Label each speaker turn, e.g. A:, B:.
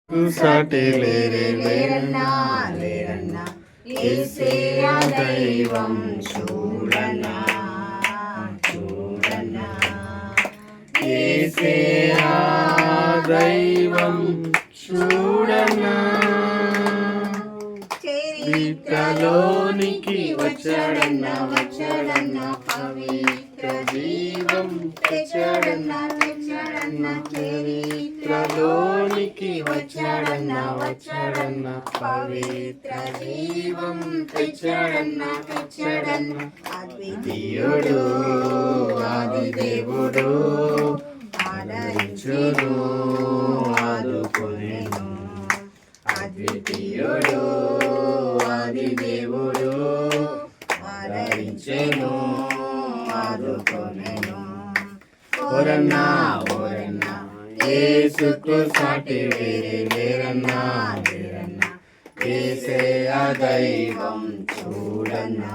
A: సాటి లేరన్నా యేసయ్య దైవం చూడనా యేసయ్య దైవం చూడనా చరిత్రలోనికి వచ్చాడన్నా పవిత్ర జీవం తెచ్చాడన్నా చరిత్రలోనికి వచ్చాడన్నా పవిత్ర జీవం తెచ్చాడన్నా అద్వితీయుడు ఆది దేవుడు ఆదరించును ఆదుకొనెను అద్వితీయుడు ఆది దేవుడు ఆదరించెను ఆదుకొనెను ఓరన్నా యేసుకు సాటి వేరే లేరన్నా యేసయ్య దైవం చూడన్నా